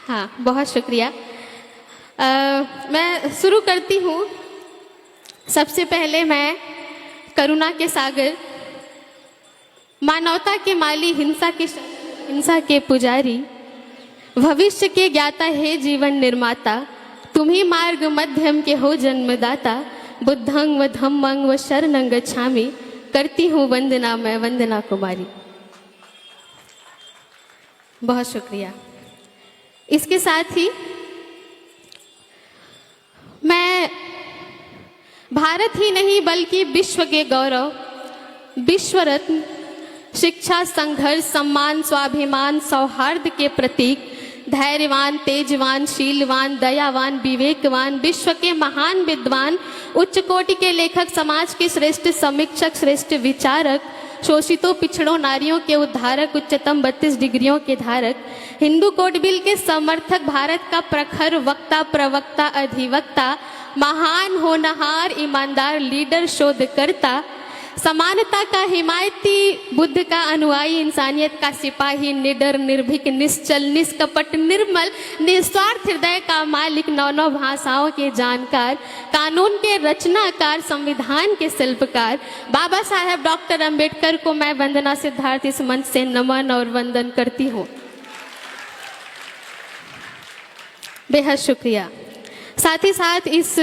हाँ, बहुत शुक्रिया। मैं शुरू करती हूँ। सबसे पहले मैं करुणा के सागर, मानवता के माली, हिंसा के पुजारी, भविष्य के ज्ञाता हे जीवन निर्माता, तुम्ही मार्ग मध्यम के हो जन्मदाता, बुद्धंग व धम्मंग व शरणं गच्छामि, करती हूँ वंदना मैं वंदना कुमारी। बहुत शुक्रिया। इसके साथ ही मैं भारत ही नहीं बल्कि विश्व के गौरव, विश्व रत्न, शिक्षा, संघर्ष, सम्मान, स्वाभिमान, सौहार्द के प्रतीक, धैर्यवान, तेजवान, शीलवान, दयावान, विवेकवान, विश्व के महान विद्वान, उच्च कोटि के लेखक, समाज के श्रेष्ठ समीक्षक, श्रेष्ठ विचारक, शोषितों पिछड़ों नारियों के उद्धारक, उच्चतम 32 डिग्रियों के धारक, हिंदू कोड बिल के समर्थक, भारत का प्रखर वक्ता, प्रवक्ता, अधिवक्ता, महान होनहार, ईमानदार लीडर, शोधकर्ता, समानता का हिमायती, बुद्ध का अनुयायी, इंसानियत का सिपाही, निडर, निर्भीक, निश्चल, निष्कपट, निर्मल, निस्वार्थ हृदय का मालिक, नौ भाषाओं के जानकार, कानून के रचनाकार, संविधान के शिल्पकार, बाबा साहेब डॉक्टर अंबेडकर को मैं वंदना सिद्धार्थ इस मंच से नमन और वंदन करती हूँ। बेहद शुक्रिया। साथ ही साथ इस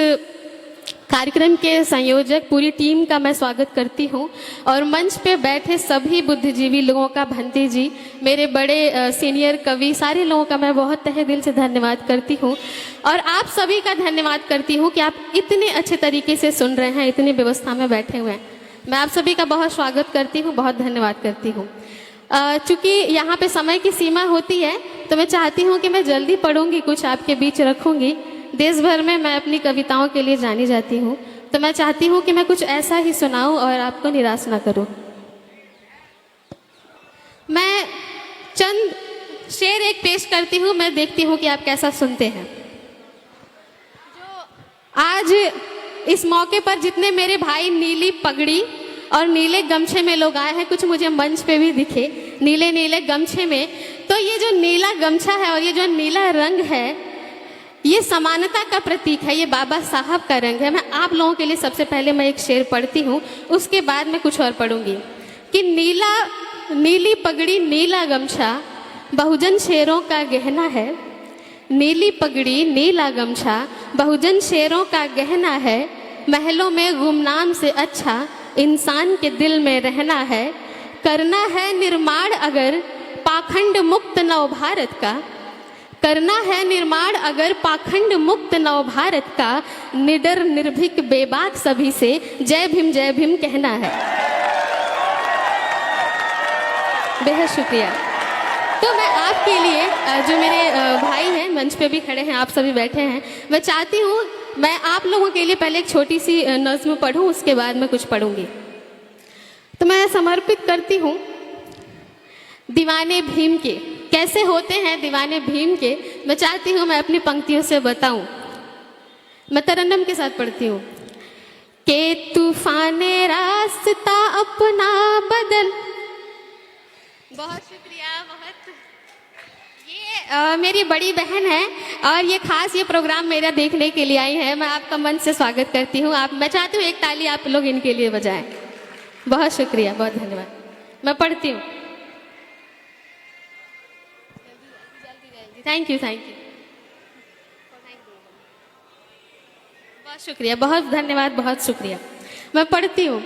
कार्यक्रम के संयोजक पूरी टीम का मैं स्वागत करती हूं और मंच पे बैठे सभी बुद्धिजीवी लोगों का, भंते जी, मेरे बड़े सीनियर कवि, सारे लोगों का मैं बहुत तहे दिल से धन्यवाद करती हूं और आप सभी का धन्यवाद करती हूं कि आप इतने अच्छे तरीके से सुन रहे हैं, इतनी व्यवस्था में बैठे हुए हैं। मैं आप सभी का बहुत स्वागत करती हूँ, बहुत धन्यवाद करती हूँ। चूँकि यहाँ पे समय की सीमा होती है तो मैं चाहती हूँ कि मैं जल्दी पढ़ूँगी, कुछ आपके बीच रखूँगी। देश भर में मैं अपनी कविताओं के लिए जानी जाती हूँ, तो मैं चाहती हूँ कि मैं कुछ ऐसा ही सुनाऊँ और आपको निराश ना करूँ। मैं चंद शेर एक पेश करती हूँ, मैं देखती हूँ कि आप कैसा सुनते हैं। जो आज इस मौके पर जितने मेरे भाई नीली पगड़ी और नीले गमछे में लोग आए हैं, कुछ मुझे मंच पे भी दिखे नीले नीले गमछे में, तो ये जो नीला गमछा है और ये जो नीला रंग है, ये समानता का प्रतीक है, ये बाबा साहब का रंग है। मैं आप लोगों के लिए सबसे पहले मैं एक शेर पढ़ती हूँ, उसके बाद मैं कुछ और पढ़ूंगी कि नीली पगड़ी नीला गमछा बहुजन शेरों का गहना है, नीली पगड़ी नीला गमछा बहुजन शेरों का गहना है, महलों में गुमनाम से अच्छा इंसान के दिल में रहना है, करना है निर्माण अगर पाखंड मुक्त नव भारत का, करना है निर्माण अगर पाखंड मुक्त नव भारत का, निडर निर्भीक बेबाक सभी से जय भीम कहना है। बेहद शुक्रिया। तो मैं आपके लिए, जो मेरे भाई हैं मंच पे भी खड़े हैं, आप सभी बैठे हैं, मैं चाहती हूँ मैं आप लोगों के लिए पहले एक छोटी सी नज़्म पढ़ूँ, उसके बाद मैं कुछ पढ़ूंगी। तो मैं समर्पित करती हूँ दीवाने भीम के। कैसे होते हैं दीवाने भीम के, मैं चाहती हूँ मैं अपनी पंक्तियों से बताऊं। मैं तरन्नम के साथ पढ़ती हूँ के तूफाने रास्ता अपना बदल। बहुत शुक्रिया। बहुत ये मेरी बड़ी बहन है और ये खास ये प्रोग्राम मेरा देखने के लिए आई है। मैं आपका मन से स्वागत करती हूँ। मैं चाहती हूँ एक ताली आप लोग इनके लिए बजाएं। बहुत शुक्रिया, बहुत धन्यवाद। मैं पढ़ती हूँ। Thank you. बहुत शुक्रिया, बहुत धन्यवाद, बहुत शुक्रिया। मैं पढ़ती हूँ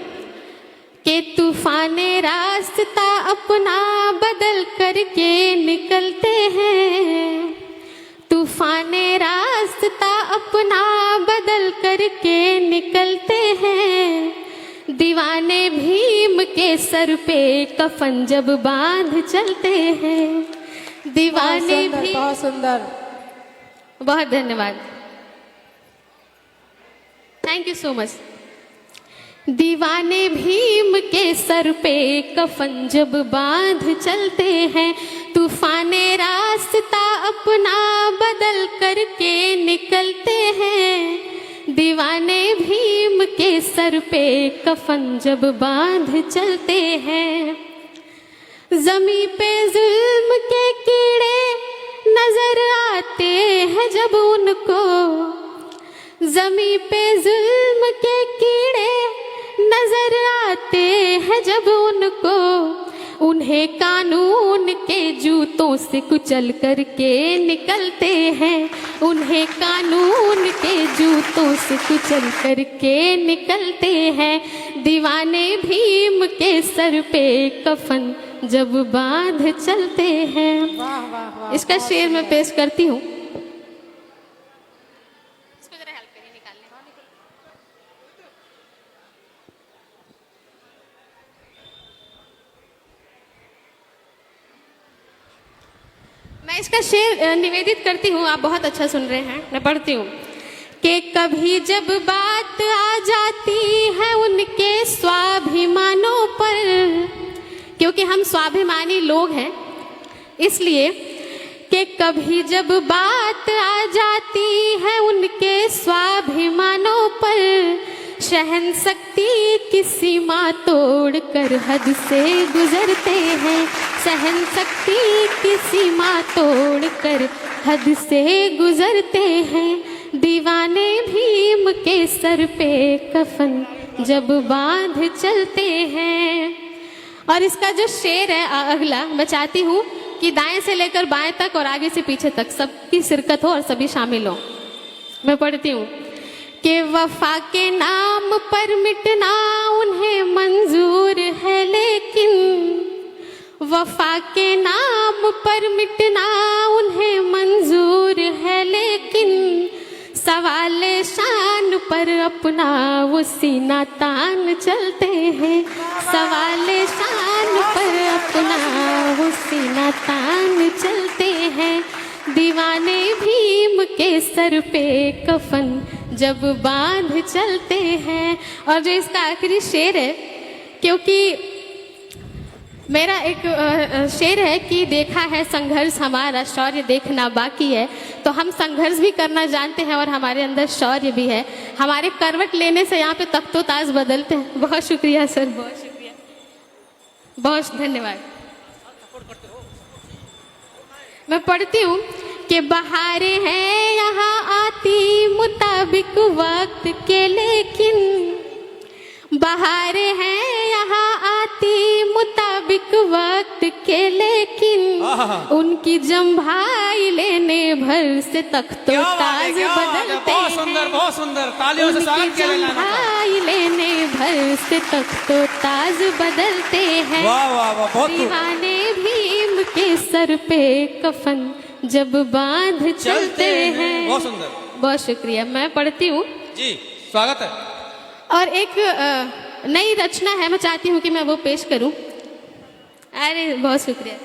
कि तूफाने रास्ता अपना बदल करके निकलते हैं, तूफाने रास्ता अपना बदल करके निकलते हैं, दीवाने भीम के सर पे कफन जब बांध चलते हैं, दीवाने भी। बहुत सुंदर, बहुत धन्यवाद, थैंक यू सो मच। दीवाने भीम के सर पे कफन जब बांध चलते हैं, तूफाने रास्ता अपना बदल करके निकलते हैं, दीवाने भीम के सर पे कफन जब बांध चलते हैं, जमी पे जुल्म के कीड़े नजर आते आते हैं जब उनको, जमी पे जुल्म के कीड़े नजर आते हैं जब उनको, उन्हें कानून के जूतों से कुचल करके निकलते हैं, उन्हें कानून के जूतों से कुचल करके निकलते हैं। दीवाने भीम के सर पे कफन जब बांध चलते हैं। वाह वाह वाह, इसका शेर मैं पेश करती हूँ। मैं इसका शेर निवेदित करती हूँ, आप बहुत अच्छा सुन रहे हैं। मैं पढ़ती हूँ कि कभी जब बात आ जाती है उनके स्वाभिमानों पर, क्योंकि हम स्वाभिमानी लोग हैं इसलिए, कि कभी जब बात आ जाती है उनके स्वाभिमानों पर, सहन शक्ति की सीमा तोड़ कर हद से गुजरते हैं, सहन शक्ति की सीमा तोड़ कर हद से गुजरते हैं। दीवाने भीम के सर पे कफन जब बांध चलते हैं। और इसका जो शेर है अगला, मैं चाहती हूँ कि दाएं से लेकर बाएं तक और आगे से पीछे तक सबकी शिरकत हो और सभी शामिल हो। मैं पढ़ती हूँ कि वफा के नाम पर मिटना उन्हें मंजूर है, लेकिन वफा के नाम पर मिटना उन्हें मंजूर है, लेकिन सवाल शान पर अपना वो सीना तान चलते हैं, सवाल शान पर अपना वो सीना तान चलते हैं। दीवाने भीम के सर पे कफन जब बांध चलते हैं। और जो इसका आखिरी शेर है, क्योंकि मेरा एक शेर है कि देखा है संघर्ष हमारा, शौर्य देखना बाकी है। तो हम संघर्ष भी करना जानते हैं और हमारे अंदर शौर्य भी है। हमारे करवट लेने से यहाँ पे तख्तो ताज बदलते हैं। बहुत शुक्रिया सर, बहुत शुक्रिया, बहुत धन्यवाद। मैं पढ़ती हूँ कि बहारें हैं यहाँ आती मुताबिक वक्त के, लेकिन बहारें हैं यहाँ आती मुताबिक वक्त के, लेकिन उनकी जम्भाई लेने भर से तख्तो ताज बदलते हैं। बहुत सुंदर, बहुत सुंदर, तालियों से स्वागत किया जाना। जम्भाई लेने भर से तख्तो ताज बदलते हैं। वाह वाह वाह, बहुत दीवाने भीम के सर पे कफन जब बांध चलते हैं। बहुत सुंदर, बहुत शुक्रिया। मैं पढ़ती हूँ जी, स्वागत है। और एक नई रचना है, मैं चाहती हूँ कि मैं वो पेश करूँ। अरे बहुत शुक्रिया।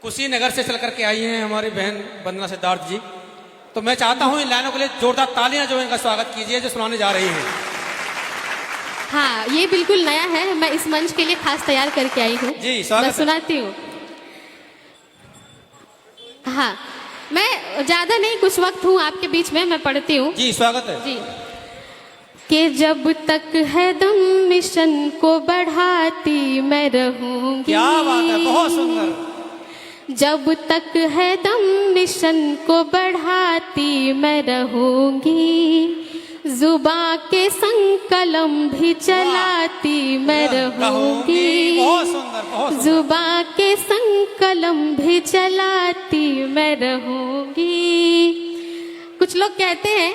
कुशीनगर से चल करके आई हैं हमारी बहन वंदना सिद्धार्थ जी। तो मैं चाहता हूँ इन लाइनों के लिए जोरदार तालियां जो इनका स्वागत कीजिए, जो सुनाने जा रही हैं। हाँ, ये बिल्कुल नया है, मैं इस मंच के लिए खास तैयार करके आई हूँ। जी, स्वागत मैं सुनाती हूँ। हाँ, मैं ज्यादा नहीं, कुछ वक्त हूँ आपके बीच में, मैं पढ़ती हूँ। जी, स्वागत है जी। कि जब तक है दम मिशन को बढ़ाती मैं रहूंगी। क्या बात है, बहुत सुंदर। जब तक है दम मिशन को बढ़ाती मैं रहूंगी, जुबां के संग कलम भी चलाती मैं रहूंगी। बहुत सुंदर, बहुत सुंदर। जुबां के संग कलम भी चलाती मैं रहूंगी। कुछ लोग कहते हैं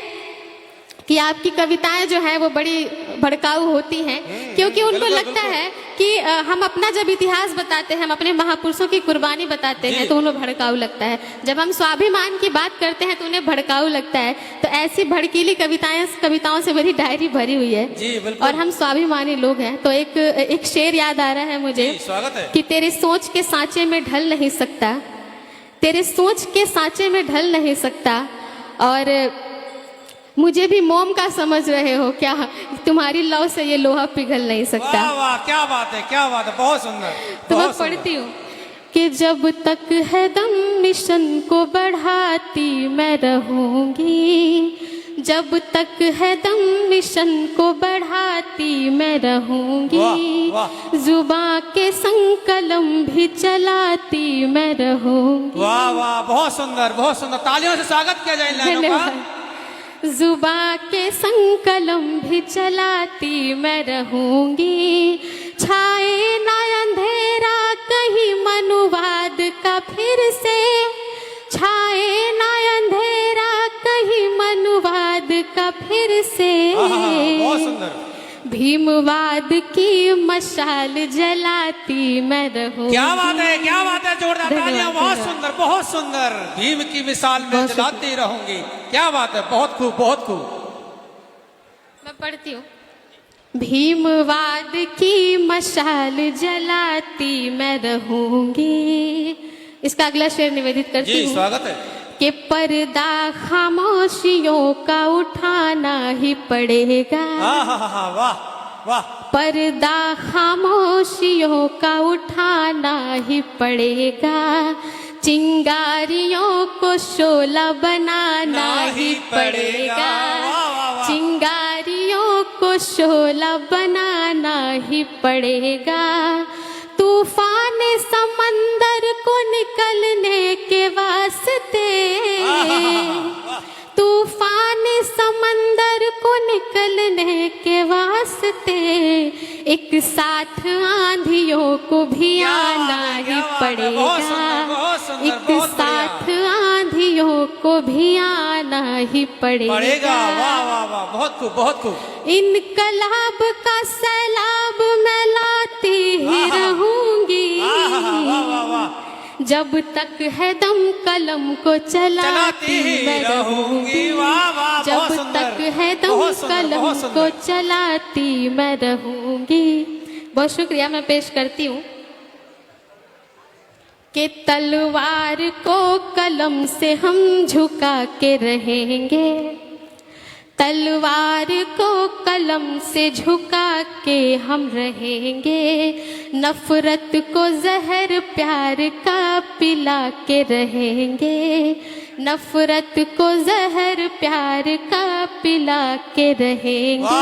कि आपकी कविताएं जो है वो बड़ी भड़काऊ होती हैं, क्योंकि उनको लगता है कि हम अपना जब इतिहास बताते हैं, हम अपने महापुरुषों की कुर्बानी बताते हैं तो उन्हें भड़काऊ लगता है। जब हम स्वाभिमान की बात करते हैं तो उन्हें भड़काऊ लगता है। तो ऐसी भड़कीली कविताओं से मेरी डायरी भरी हुई है। जी, बिल्कुल। और हम स्वाभिमानी लोग हैं। तो एक शेर याद आ रहा है मुझे। स्वागत है। कि तेरे सोच के सांचे में ढल नहीं सकता, तेरे सोच के सांचे में ढल नहीं सकता, और मुझे भी मोम का समझ रहे हो क्या, तुम्हारी लौ से ये लोहा पिघल नहीं सकता। वाह वाह, क्या बात है, क्या बात है, बहुत सुंदर। तो मैं पढ़ती हूँ कि जब तक है दम मिशन को बढ़ाती मैं रहूंगी, जब तक है दम मिशन को बढ़ाती मैं रहूंगी। वाह, वाह। जुबां के संग कलम भी चलाती मैं रहूंगी। वाह वाह, बहुत सुंदर बहुत सुंदर, तालियों से स्वागत किया जाए इन लाइनों का। धन्यवाद। जुबां के संग कलम भी चलाती मैं रहूंगी। छाए ना अंधेरा कहीं मनुवाद का फिर से, छाए ना अंधेरा कहीं मनुवाद का फिर से। बहुत सुंदर। भीमवाद की मशाल जलाती मैं रहूंगी। क्या बात है, क्या बात है, जोरदार तालियां। बहुत सुंदर बहुत सुंदर। भीम की मिसाल में जलाती रहूंगी, क्या बात है, बहुत खूब बहुत खूब। मैं पढ़ती हूँ। भीमवाद की मशाल जलाती मैं रहूंगी। इसका अगला शेर निवेदित करती जी, हूँ। स्वागत है। कि पर्दा खामोशियों का उठाना ही पड़ेगा। वाह वाह। पर्दा खामोशियों का उठाना ही पड़ेगा। चिंगारियों को शोला बनाना ही पड़ेगा। चिंगारियों को शोला बनाना ही पड़ेगा। तूफान समंदर को निकलने के वास्ते, तूफान समंदर को निकलने के वास्ते एक साथ आंधियों को भी आना ही पड़ेगा। एक साथ आंधियों को भी आना ही पड़ेगा। वाह वाह वाह, बहुत खूब बहुत खूब। इनकलाब का सैलाब मैं लाती ही रहूंगी। जब तक है दम कलम को चलाती मैं रहूंगी। जब तक है दम कलम को चलाती मैं रहूंगी। बहुत शुक्रिया। मैं पेश करती हूँ कि तलवार को कलम से हम झुका के रहेंगे। तलवार को कलम से झुका के हम रहेंगे। नफरत को जहर प्यार का पिला के रहेंगे। नफरत को जहर प्यार का पिला के रहेंगे।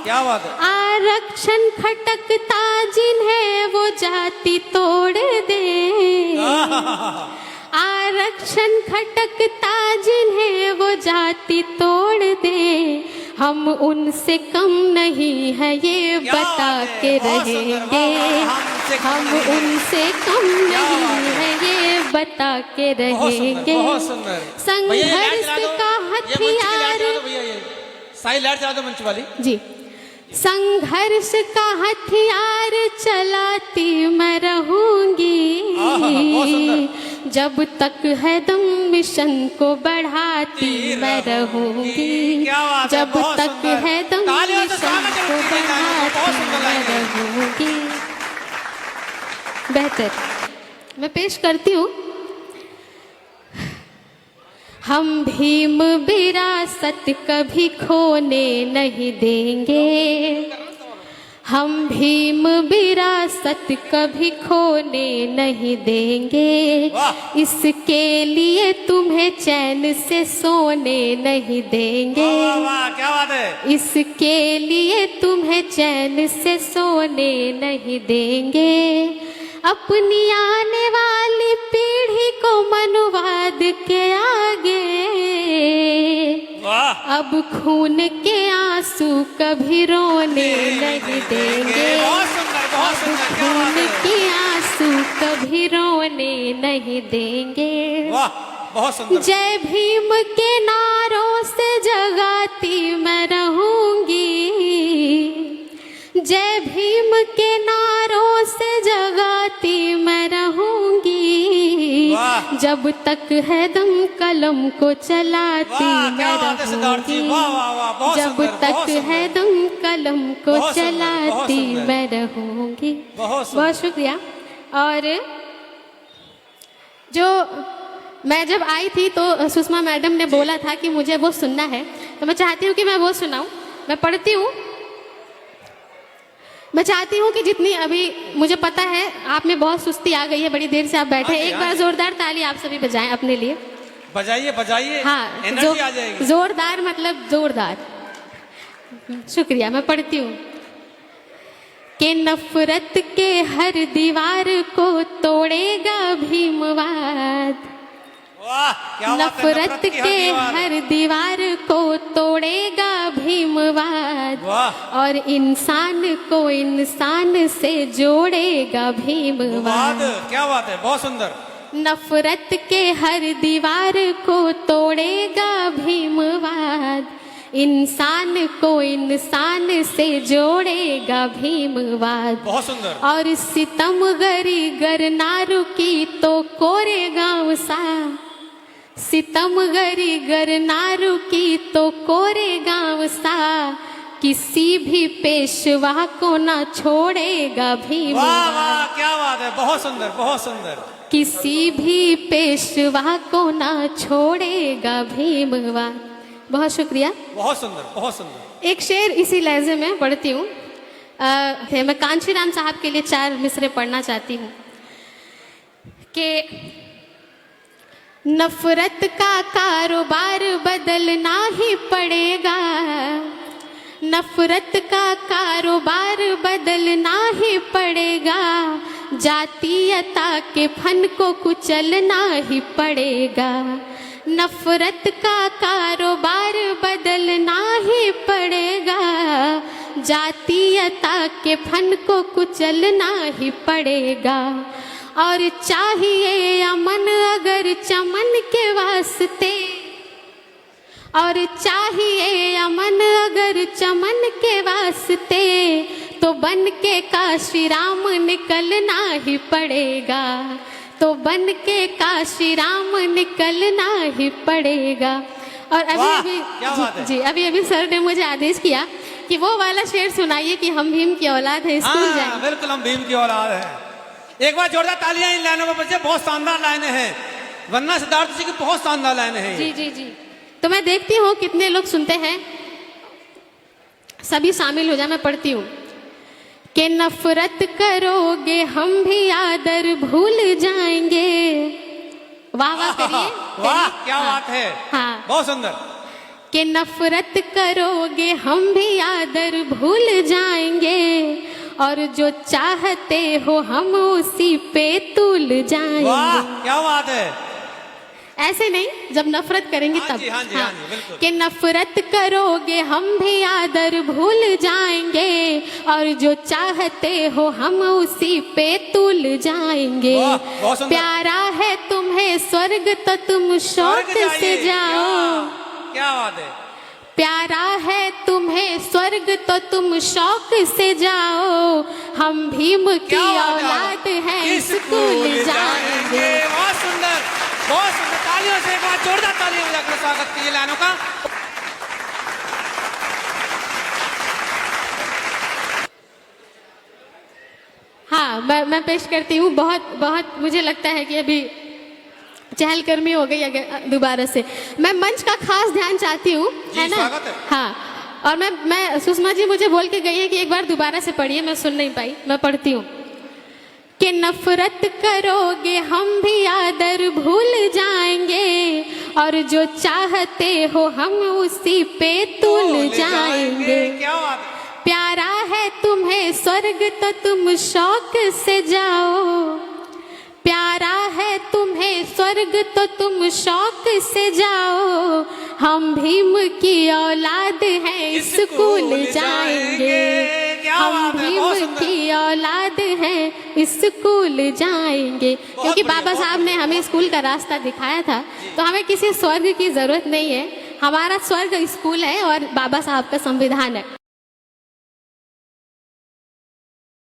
क्या बात है। आरक्षण खटकता जिन्हें वो जाति तोड़ दे। आरक्षण खटकता जिन्हें वो जाति तोड़ दे। हम उनसे कम नहीं है ये बता के रहेंगे। हम उनसे कम नहीं है ये बता के रहेंगे। संघर्ष का हथियार, साई लाइट चला दो मंच वाली जी। संघर्ष का हथियार चलाती मैं रहूंगी। जब तक है दम मिशन को बढ़ाती मैं रहूंगी। जब तक है दम मिशन को बढ़ाती मैं रहूंगी। बेहतर। मैं पेश करती हूँ। हम भीम विरासत कभी खोने नहीं देंगे। हम भीम विरासत कभी खोने नहीं देंगे। इसके लिए तुम्हें चैन से सोने नहीं देंगे। क्या बात है। इसके लिए तुम्हें चैन से सोने नहीं देंगे। अपनी आने वाली पीढ़ी को मनुवाद के आगे अब खून के आंसू कभी रोने नहीं देंगे। अब खून के आंसू कभी रोने नहीं देंगे। जय भीम के नारों से जगाती मैं रहूंगी। जय भीम के नारों से जगाती मैं रहूंगी। जब तक है दम कलम को चलाती मैं रहूंगी। जब तक है दम कलम को चलाती मैं रहूंगी। बहुत शुक्रिया। और जो मैं जब आई थी तो सुषमा मैडम ने बोला था कि मुझे वो सुनना है, तो मैं चाहती हूँ कि मैं वो सुनाऊं। मैं पढ़ती हूँ। मैं चाहती हूँ कि जितनी अभी मुझे पता है आप में बहुत सुस्ती आ गई है, बड़ी देर से आप बैठे, एक बार जोरदार ताली आप सभी बजाएं अपने लिए। बजाइए बजाइए, हाँ, एनर्जी आ जाएगी। जोरदार मतलब जोरदार। शुक्रिया। मैं पढ़ती हूँ कि नफरत के हर दीवार को तोड़ेगा भीमवाद। वाह, क्या बात है, नफरत के हर दीवार को तोड़ेगा भीमवाद। वाह। और इंसान को इंसान से जोड़ेगा भीमवाद। क्या बात है, बहुत सुंदर। नफरत के हर दीवार को तोड़ेगा भीमवाद, इंसान को इंसान से जोड़ेगा भीमवाद। बहुत सुंदर। और सितमगरी गर ना रुकी तो कोरेगांव सा, सितमगरी गर ना रुकी तो कोरेगांव सा, किसी भी पेशवा को ना छोड़ेगा भीमवाद। वाह वाह, क्या बात है, बहुत सुंदर बहुत सुंदर। किसी भी पेशवा को ना छोड़ेगा भीमवाद। बहुत शुक्रिया। बहुत सुंदर बहुत सुंदर। एक शेर इसी लहजे में पढ़ती हूँ। मैं कांशीराम साहब के लिए 4 मिसरे पढ़ना चाहती हूँ कि नफरत का कारोबार बदलना ही पड़ेगा, नफरत का कारोबार बदलना ही पड़ेगा, जातीयता के फन को कुचलना ही पड़ेगा। नफरत का कारोबार बदलना ही पड़ेगा, जातीयता के फन को कुचलना ही पड़ेगा। और चाहिए अमन अगर चमन के वास्ते, और चाहिए अमन अगर चमन के वास्ते, तो बन के काशीराम निकलना ही पड़ेगा, तो बन के काशीराम निकलना ही पड़ेगा। और अभी अभी सर ने मुझे आदेश किया कि वो वाला शेर सुनाइए कि हम भीम की औलाद है, स्कूल जाएंगे। बिल्कुल, हम भीम की औलाद है। एक बार जोरदार तालियां इन लाइनों पर बच्चे, बहुत शानदार लाइनें हैं, वरना सिद्धार्थ जी की बहुत शानदार लाइनें हैं। जी जी जी। तो मैं देखती हूँ कितने लोग सुनते हैं, सभी शामिल हो जाए। मैं पढ़ती हूँ कि नफरत करोगे हम भी आदर भूल जाएंगे। वाह वाह करिए। वाह, क्या बात है। हाँ, बहुत सुंदर। कि नफरत करोगे हम भी आदर भूल जाएंगे, और जो चाहते हो हम उसी पे तुल जाएंगे। वाह, क्या बात है। ऐसे नहीं, जब नफरत करेंगे तब। हाँ जी, हाँ जी, बिल्कुल। कि नफरत करोगे हम भी आदर भूल जाएंगे, और जो चाहते हो हम उसी पे तुल जाएंगे। प्यारा है तुम्हें स्वर्ग तो तुम शौक से जाओ। क्या बात है। प्यारा है तुम्हें स्वर्ग तो तुम शौक से जाओ, हम भीम की औलाद हैं स्कूल जाएंगे। बहुत सुंदर बहुत सुंदर। तालियों से एक बार जोरदार तालियां बजाकर स्वागत कीजिए लाइनों का। हाँ, मैं पेश करती हूँ। बहुत मुझे लगता है कि अभी चहलकर्मी हो गई अगर दोबारा से। मैं मंच का खास ध्यान चाहती हूँ, है ना। हाँ, और मैं सुषमा जी मुझे बोल के गई है कि एक बार दोबारा से पढ़िए, मैं सुन नहीं पाई। मैं पढ़ती हूँ कि नफरत करोगे हम भी आदर भूल जाएंगे, और जो चाहते हो हम उसी पे तुल जाएंगे। प्यारा है तुम्हें स्वर्ग तो तुम शौक से जाओ, प्यारा है तुम्हें स्वर्ग तो तुम शौक से जाओ, हम भीम की औलाद हैं स्कूल जाएंगे। हम भीम की औलाद हैं स्कूल जाएंगे। क्योंकि बाबा साहब ने हमें स्कूल का रास्ता दिखाया था, तो हमें किसी स्वर्ग की जरूरत नहीं है। हमारा स्वर्ग स्कूल है और बाबा साहब का संविधान है।